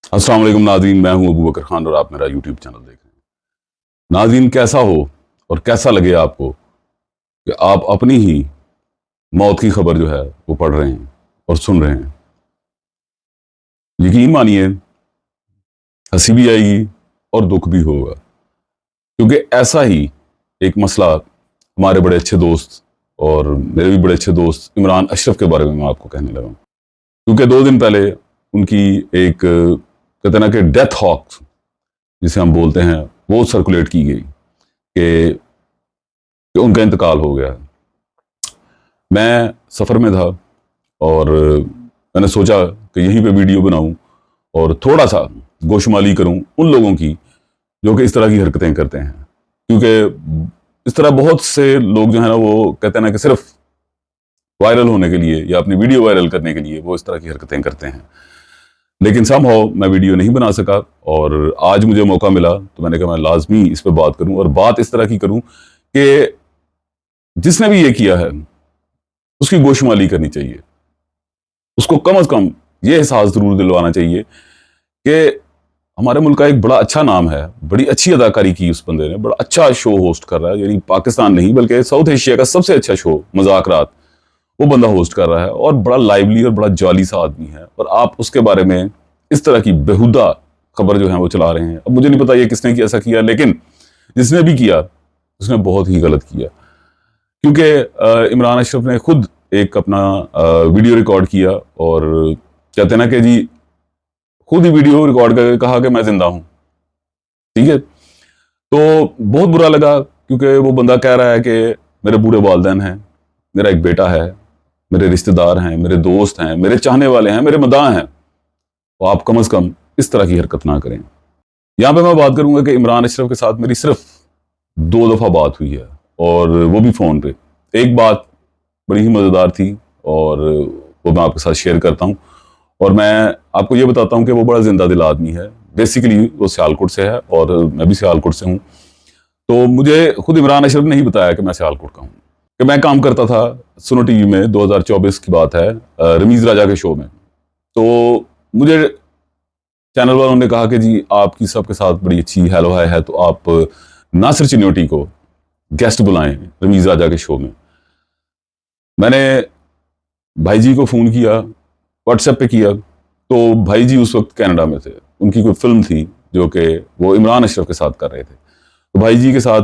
अस्सलाम वालेकुम नाज़रीन, मैं हूं अबू बकर खान और आप मेरा यूट्यूब चैनल देख रहे हैं। नाज़रीन, कैसा हो और कैसा लगे आपको कि आप अपनी ही मौत की खबर जो है वो पढ़ रहे हैं और सुन रहे हैं। यकीन मानिए, हंसी भी आएगी और दुख भी होगा, क्योंकि ऐसा ही एक मसला हमारे बड़े अच्छे दोस्त और मेरे भी बड़े अच्छे दोस्त इमरान अशरफ के बारे में मैं आपको कहने लगा हूं। क्योंकि 2 दिन पहले उनकी एक कहते ना कि डेथ हॉक जिसे हम बोलते हैं वो सर्कुलेट की गई कि उनका इंतकाल हो गया। मैं सफ़र में था और मैंने सोचा कि यहीं पे वीडियो बनाऊं और थोड़ा सा गोशमाली करूं उन लोगों की जो कि इस तरह की हरकतें करते हैं, क्योंकि इस तरह बहुत से लोग जो है ना वो कहते हैं ना कि सिर्फ वायरल होने के लिए या अपनी वीडियो वायरल करने के लिए वो इस तरह की हरकतें करते हैं। लेकिन समहाउ मैं वीडियो नहीं बना सका और आज मुझे मौका मिला तो मैंने कहा मैं लाजमी इस पर बात करूं और बात इस तरह की करूं कि जिसने भी ये किया है उसकी गोशमाली करनी चाहिए। उसको कम से कम ये एहसास जरूर दिलवाना चाहिए कि हमारे मुल्क का एक बड़ा अच्छा नाम है, बड़ी अच्छी अदाकारी की उस बंदे ने, बड़ा अच्छा शो होस्ट कर रहा है, यानी पाकिस्तान नहीं बल्कि साउथ एशिया का सबसे अच्छा शो मजाक रात वो बंदा होस्ट कर रहा है और बड़ा लाइवली और बड़ा जाली सा आदमी है, और आप उसके बारे में इस तरह की बेहुदा खबर जो है वो चला रहे हैं। अब मुझे नहीं पता ये किसने ऐसा किया, लेकिन जिसने भी किया उसने बहुत ही गलत किया, क्योंकि इमरान अशरफ ने खुद एक अपना वीडियो रिकॉर्ड किया और कहते हैं ना कि जी खुद ही वीडियो रिकॉर्ड करके कहा कि मैं जिंदा हूं। ठीक है, तो बहुत बुरा लगा, क्योंकि वो बंदा कह रहा है कि मेरे बूढ़े वालिदैन हैं, मेरा एक बेटा है, मेरे रिश्तेदार हैं, मेरे दोस्त हैं, मेरे चाहने वाले हैं, मेरे मदाह हैं, तो आप कम से कम इस तरह की हरकत ना करें। यहां पे मैं बात करूंगा कि इमरान अशरफ के साथ मेरी सिर्फ 2 दफा बात हुई है और वो भी फोन पे। एक बात बड़ी ही मजेदार थी और वो मैं आपके साथ शेयर करता हूं, और मैं आपको ये बताता हूं कि वो बड़ा जिंदा दिल आदमी है। बेसिकली वो सियालकोट से है और मैं भी सियालकोट से हूं। तो मुझे खुद इमरान अशरफ ने ही बताया कि मैं सियालकोट का हूं, कि मैं काम करता था सुनो टीवी में, 2024 की बात है, रमीज राजा के शो में। तो मुझे चैनल वालों ने कहा कि जी आपकी सबके साथ बड़ी अच्छी हेलो हाय है, तो आप नासिर चिन्योटी को गेस्ट बुलाएं रमीज राजा के शो में। मैंने भाई जी को फ़ोन किया, व्हाट्सएप पे किया, तो भाई जी उस वक्त कनाडा में थे, उनकी कोई फिल्म थी जो कि वो इमरान अशरफ के साथ कर रहे थे। तो भाई जी के साथ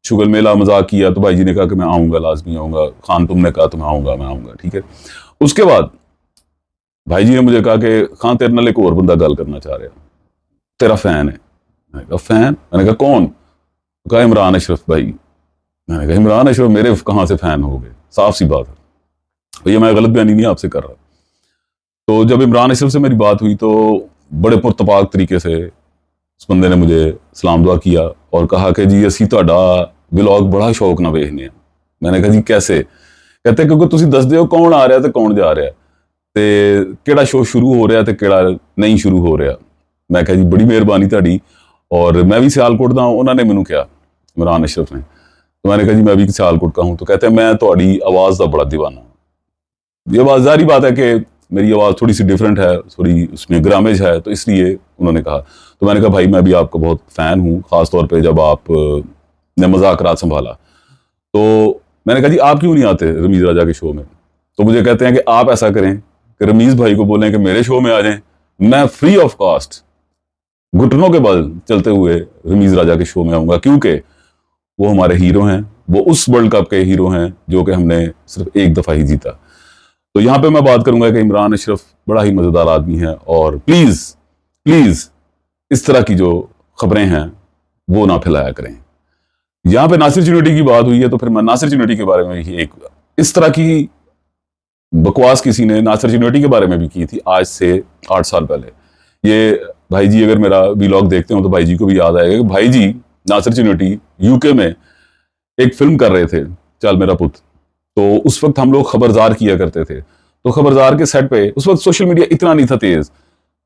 शुगल मेला मजाक किया, तो भाई जी ने कहा कि मैं आऊँगा, लाजमी आऊँगा, खान तुमने कहा तो मैं आऊँगा, ठीक है। उसके बाद भाई जी ने मुझे कहा कि खान तेरे नाल एक और बंदा गल करना चाह रहा, तेरा फैन है। मैंने कहा फैन? मैंने कहा कौन? तो कहा इमरान अशरफ भाई। मैंने कहा इमरान अशरफ मेरे कहाँ से फैन हो गए? साफ सी बात है भैया, मैं गलत बयानी नहीं आपसे कर रहा। तो जब इमरान अशरफ से मेरी बात हुई तो बड़े पुरतपाक तरीके से उस बंदे ने मुझे सलाम दुआ किया और कहा कि जी असी तुहाडा व्लॉग बड़ा शौक ना वेखने हैं। मैंने कहा जी कैसे? कहते क्योंकि तुसी दस दिओ कौन आ रहा ते कौन जा रहा, ते किहड़ा शो शुरू हो रहा ते किहड़ा नहीं शुरू हो रहा। मैं कहा जी बड़ी मेहरबानी तुहाडी, और मैं भी सियालकोट दा, उन्होंने मैनू कहा इमरान अशरफ ने। तो मैंने कहा जी मैं भी सियालकोट का हूँ। तो कहते हैं मैं तुहाडी आवाज़ का बड़ा दीवाना हूँ। ये आवाज़ जारी बात है कि मेरी आवाज़ थोड़ी सी डिफरेंट है, थोड़ी उसमें ग्रामेज है, तो इसलिए उन्होंने कहा। तो मैंने कहा भाई मैं भी आपका बहुत फ़ैन हूँ, ख़ास तौर पे जब आप ने मज़ाकरात संभाला। तो मैंने कहा जी आप क्यों नहीं आते रमीज़ राजा के शो में? तो मुझे कहते हैं कि आप ऐसा करें कि रमीज़ भाई को बोलें कि मेरे शो में आ जाएं, मैं फ्री ऑफ कॉस्ट घुटनों के बल चलते हुए रमीज़ राजा के शो में आऊँगा, क्योंकि वो हमारे हीरो हैं, वो उस वर्ल्ड कप के हीरो हैं जो कि हमने सिर्फ एक दफ़ा ही जीता। तो यहाँ पे मैं बात करूंगा कि इमरान अशरफ बड़ा ही मज़ेदार आदमी है, और प्लीज़ प्लीज़ इस तरह की जो खबरें हैं वो ना फैलाया करें। यहाँ पे नासिर चिन्योटी की बात हुई है, तो फिर मैं नासिर चिन्योटी के बारे में ही एक इस तरह की बकवास किसी ने नासिर चिन्योटी के बारे में भी की थी आज से 8 साल पहले। ये भाई जी अगर मेरा व्लॉग देखते हो तो भाई जी को भी याद आएगा कि भाई जी नासिर चिन्योटी यूके में एक फिल्म कर रहे थे, चल मेरा पुत। तो उस वक्त हम लोग खबरदार किया करते थे, तो खबरदार के सेट पे उस वक्त सोशल मीडिया इतना नहीं था तेज,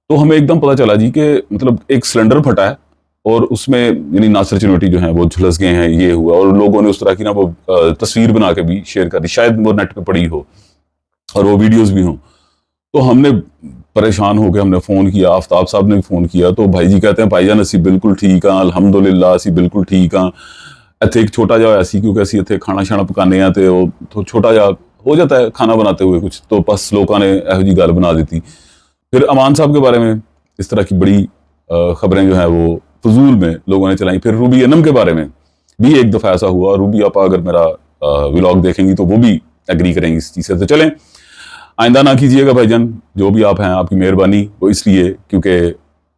तो हमें एकदम पता चला जी कि मतलब एक सिलेंडर फटा है और उसमें यानी नासिर चिन्योटी जो है वो झुलस गए हैं, ये हुआ, और लोगों ने उस तरह की ना वो तस्वीर बना के भी शेयर कर दी, शायद वो नेट पे पड़ी हो और वो वीडियोस भी हों। तो हमने परेशान होकर हमने फ़ोन किया, आफ्ताब साहब ने भी फ़ोन किया, तो भाई जी कहते हैं भाईजान असी बिल्कुल ठीक हाँ, अल्हम्दुलिल्लाह असी बिल्कुल ठीक हाँ। ਇੱਥੇ ਇੱਕ ਛੋਟਾ ਜਿਹਾ ਹੋਇਆ ਸੀ ਕਿਉਂਕਿ ਅਸੀਂ ਇੱਥੇ ਖਾਣਾ ਛਾਣਾ ਪਕਾਉਂਦੇ ਆ ਤੇ ਉਹ ਛੋਟਾ ਜਿਹਾ हो जाता है खाना बनाते हुए कुछ, तो बस लोगों ने ਇਹੋ जी गल बना दी थी। फिर अमान साहब के बारे में इस तरह की बड़ी खबरें जो हैं वो फजूल में लोगों ने चलाई। फिर रूबी अनम के बारे में भी एक दफ़ा ऐसा हुआ, रूबी आपा अगर मेरा व्लॉग देखेंगी तो वो भी एग्री करेंगी इस चीज़ से। तो चलें, आइंदा ना कीजिएगा भाईजान, जो भी आप हैं आपकी मेहरबानी, वो इसलिए क्योंकि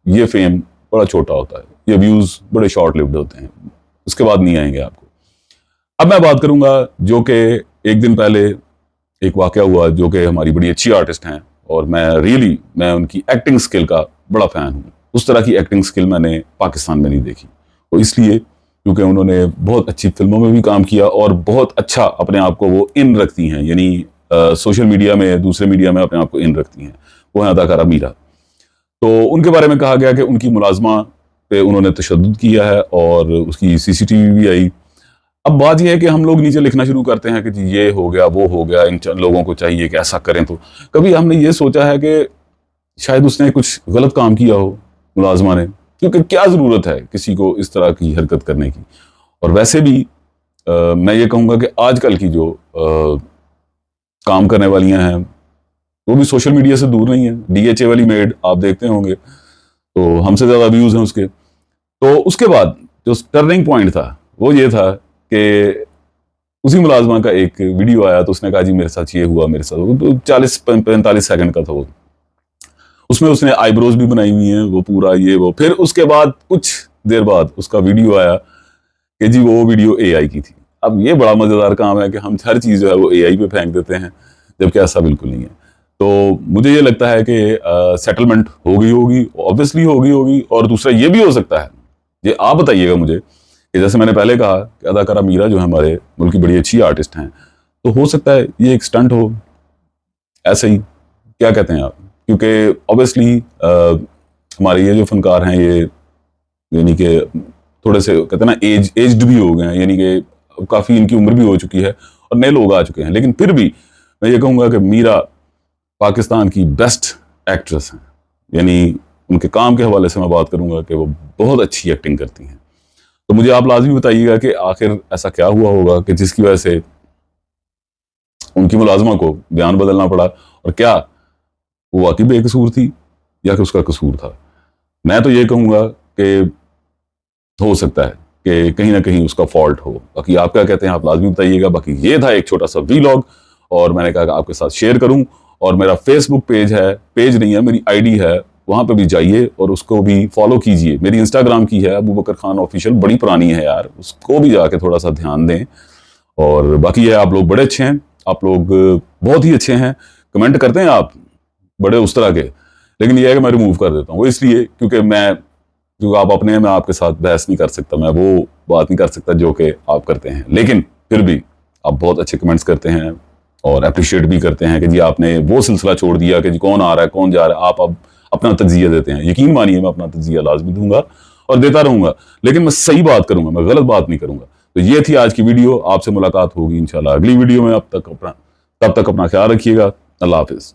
ये फेम बड़ा छोटा होता है, ये व्यूज़ बड़े शॉर्ट लिव्ड होते हैं, उसके बाद नहीं आएंगे आपको। अब मैं बात करूंगा जो कि एक दिन पहले एक वाक़या हुआ, जो कि हमारी बड़ी अच्छी आर्टिस्ट हैं और मैं उनकी एक्टिंग स्किल का बड़ा फ़ैन हूँ। उस तरह की एक्टिंग स्किल मैंने पाकिस्तान में नहीं देखी, वो इसलिए क्योंकि उन्होंने बहुत अच्छी फिल्मों में भी काम किया और बहुत अच्छा अपने आप को वो इन रखती हैं, यानी सोशल मीडिया में, दूसरे मीडिया में अपने आप को इन रखती हैं। वो हैं अदाकारा मीरा। तो उनके बारे में कहा गया कि उनकी मुलाजमा पे उन्होंने तशद्दुद किया है और उसकी CCTV भी आई। अब बात यह है कि हम लोग नीचे लिखना शुरू करते हैं कि जी ये हो गया, वो हो गया, इन लोगों को चाहिए कि ऐसा करें। तो कभी हमने ये सोचा है कि शायद उसने कुछ गलत काम किया हो मुलाजमा ने, क्योंकि क्या ज़रूरत है किसी को इस तरह की हरकत करने की। और वैसे भी मैं ये कहूँगा कि आजकल की जो काम करने वालियाँ हैं वो भी सोशल मीडिया से दूर नहीं है। DHA वाली मेड आप देखते होंगे, तो हमसे ज़्यादा व्यूज़ हैं उसके। तो उसके बाद जो टर्निंग पॉइंट था वो ये था कि उसी मुलाजमा का एक वीडियो आया, तो उसने कहा जी मेरे साथ ये हुआ, मेरे साथ वो, तो 40-45 सेकंड का था वो। उसमें उसने आईब्रोज भी बनाई हुई हैं, वो पूरा ये वो। फिर उसके बाद कुछ देर बाद उसका वीडियो आया कि जी वो वीडियो AI की थी। अब ये बड़ा मज़ेदार काम है कि हम हर चीज़ जो है वो AI पे फेंक देते हैं, जबकि ऐसा बिल्कुल नहीं है। तो मुझे ये लगता है कि सेटलमेंट हो गई होगी, ऑब्वियसली होगी। और दूसरा ये भी हो सकता है, ये आप बताइएगा मुझे, कि जैसे मैंने पहले कहा कि अदाकारा मीरा जो है हमारे मुल्क की बड़ी अच्छी आर्टिस्ट हैं, तो हो सकता है ये एक स्टंट हो, ऐसे ही, क्या कहते हैं आप? क्योंकि ऑब्वियसली हमारे ये जो फनकार हैं ये यानी कि थोड़े से कहते हैं ना एज्ड भी हो गए हैं, यानी कि काफ़ी इनकी उम्र भी हो चुकी है और नए लोग आ चुके हैं। लेकिन फिर भी मैं ये कहूँगा कि मीरा पाकिस्तान की बेस्ट एक्ट्रेस हैं, यानी उनके काम के हवाले से मैं बात करूँगा कि वो बहुत अच्छी एक्टिंग करती हैं। तो मुझे आप लाजमी बताइएगा कि आखिर ऐसा क्या हुआ होगा कि जिसकी वजह से उनकी मुलाजमा को बयान बदलना पड़ा, और क्या वो वाकई बेकसूर थी या कि उसका कसूर था। मैं तो ये कहूँगा कि हो सकता है कि कहीं ना कहीं उसका फॉल्ट हो। बाकी आप क्या कहते हैं आप लाजमी बताइएगा। बाकी ये था एक छोटा सा वीलॉग, और मैंने कहा कि आपके साथ शेयर करूं। और मेरा फेसबुक पेज है, पेज नहीं है, मेरी ID है, वहाँ पे भी जाइए और उसको भी फॉलो कीजिए। मेरी इंस्टाग्राम की है अबू बकर खान ऑफिशियल, बड़ी पुरानी है यार, उसको भी जाके थोड़ा सा ध्यान दें। और बाकी ये आप लोग बड़े अच्छे हैं, आप लोग बहुत ही अच्छे हैं, कमेंट करते हैं आप बड़े उस तरह के, लेकिन ये है कि मैं रिमूव कर देता हूँ। वो इसलिए क्योंकि आप अपने हैं, मैं आपके साथ बहस नहीं कर सकता, मैं वो बात नहीं कर सकता जो कि आप करते हैं। लेकिन फिर भी आप बहुत अच्छे कमेंट्स करते हैं और अप्रिशिएट भी करते हैं कि जी आपने वो सिलसिला छोड़ दिया कि जी कौन आ रहा है कौन जा रहा है, आप अब अपना तज्जिया देते हैं। यकीन मानिए मैं अपना तज्जिया लाजमी दूंगा और देता रहूंगा, लेकिन मैं सही बात करूंगा, मैं गलत बात नहीं करूंगा। तो ये थी आज की वीडियो, आपसे मुलाकात होगी इंशाल्लाह अगली वीडियो में। तब तक अपना ख्याल रखिएगा। अल्लाह हाफिज़।